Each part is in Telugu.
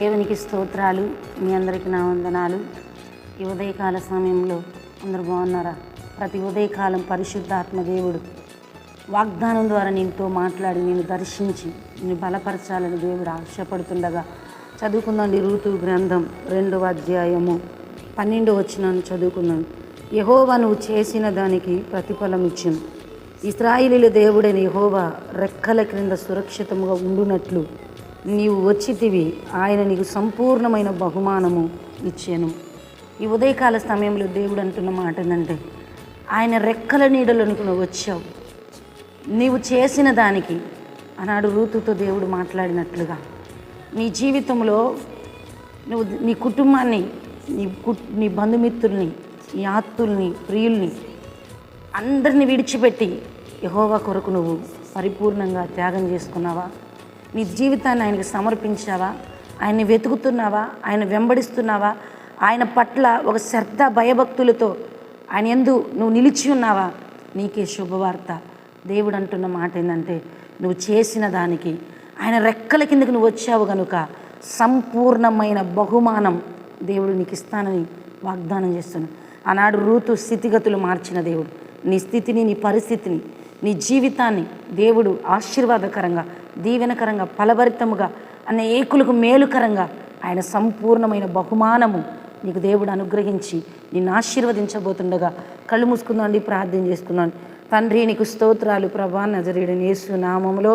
దేవునికి స్తోత్రాలు. మీ అందరికీ నా వందనాలు. ఈ ఉదయకాల సమయంలో అందరూ బాగున్నారా? ప్రతి ఉదయకాలం పరిశుద్ధాత్మ దేవుడు వాగ్దానం ద్వారా నీతో మాట్లాడి నేను దర్శించి నేను బలపరచాలని దేవుడు ఆశపడుతుండగా చదువుకుందండి. రూతు గ్రంథం 2వ అధ్యాయము 12వ వచనాన్ని చదువుకున్నాను. యెహోవా నువ్వు చేసిన దానికి ప్రతిఫలం ఇచ్చును. ఇశ్రాయేలీయుల దేవుడైన యెహోవా రెక్కల క్రింద సురక్షితముగా ఉండునట్లు నీవు వచ్చితివి. ఆయన నీకు సంపూర్ణమైన బహుమానము ఇచ్చాను. ఈ ఉదయకాల సమయంలో దేవుడు అంటున్న మాట ఏంటంటే, ఆయన రెక్కల నీడలోనికి నువ్వు వచ్చావు. నీవు చేసిన దానికి ఆనాడు రూతుతో దేవుడు మాట్లాడినట్లుగా నీ జీవితంలో నువ్వు నీ కుటుంబాన్ని, నీ బంధుమిత్రుల్ని, నీ ఆత్తుల్ని, ప్రియుల్ని అందరిని విడిచిపెట్టి యెహోవా కొరకు నువ్వు పరిపూర్ణంగా త్యాగం చేసుకున్నావా? నీ జీవితాన్ని ఆయనకు సమర్పించావా? ఆయన్ని వెతుకుతున్నావా? ఆయన వెంబడిస్తున్నావా? ఆయన పట్ల ఒక శ్రద్ధ భయభక్తులతో ఆయన యందు నువ్వు నిలిచి ఉన్నావా? నీకే శుభవార్త. దేవుడు అంటున్న మాట ఏంటంటే, నువ్వు చేసిన దానికి ఆయన రెక్కల కిందకి నువ్వు వచ్చావు కనుక సంపూర్ణమైన బహుమానం దేవుడు నీకు ఇస్తానని వాగ్దానం చేస్తున్నాను. ఆనాడు రూతు స్థితిగతులు మార్చిన దేవుడు నీ స్థితిని, నీ పరిస్థితిని, నీ జీవితాన్ని దేవుడు ఆశీర్వాదకరంగా, దీవెనకరంగా, ఫలభరితముగా, అనేకులకు మేలుకరంగా ఆయన సంపూర్ణమైన బహుమానము నీకు దేవుడు అనుగ్రహించి నిన్ను ఆశీర్వదించబోతుండగా కళ్ళు మూసుకుందాండి, ప్రార్థన చేసుకున్నాను. తండ్రి నీకు స్తోత్రాలు ప్రభా. నజరేయుడైన యేసు నామములో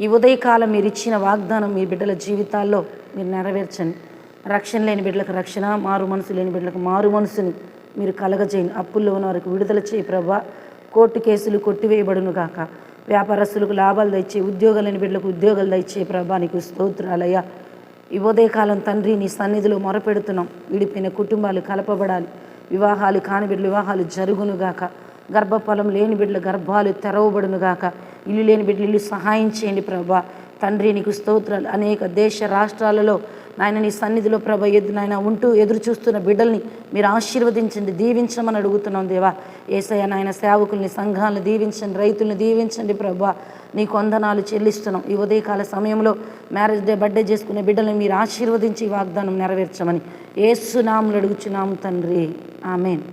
ఈ ఉదయకాలం మీరు ఇచ్చిన వాగ్దానం మీ బిడ్డల జీవితాల్లో మీరు నెరవేర్చండి. రక్షణ లేని బిడ్డలకు రక్షణ, మారు మనసు లేని బిడ్డలకు మారు మనసుని మీరు కలగజేయండి. అప్పుల్లో ఉన్న వారికి విడుదల చేయి ప్రభా. కోర్టు కేసులు కొట్టివేయబడును గాక. వ్యాపారస్తులకు లాభాలు దయచేయి. ఉద్యోగాలు లేని బిడ్డలకు ఉద్యోగాలు దయచేయి ప్రభా. నీకు స్తోత్రాలయ్యా. ఈ ఉదయకాలం తండ్రి నీ సన్నిధిలో మొరపెడుతున్నాం. విడిపోయిన కుటుంబాలు కలపబడాలి. వివాహాలు కాని బిడ్డలు వివాహాలు జరుగును గాక. గర్భఫలం లేని బిడ్డల గర్భాలు తెరవబడును గాక. ఇల్లు లేని బిడ్డలు ఇల్లు సహాయం చేయండి ప్రభా. తండ్రి నీకు స్తోత్రాలు. అనేక దేశ రాష్ట్రాలలో నాయన నీ సన్నిధిలో ప్రభ నాయన ఉంటూ ఎదురు చూస్తున్న బిడ్డల్ని మీరు ఆశీర్వదించండి, దీవించమని అడుగుతున్నాం దేవా. యేసయ్య నాయన సేవకుల్ని, సంఘాలను దీవించండి, రైతుల్ని దీవించండి ప్రభా. నీకు వందనాలు చెల్లిస్తున్నాం. ఈ ఉదయకాల సమయంలో మ్యారేజ్ డే, బర్త్డే చేసుకునే బిడ్డల్ని మీరు ఆశీర్వదించి వాగ్దానం నెరవేర్చమని యేసు నామములో అడుగుచున్నాము తండ్రి. ఆమేన్.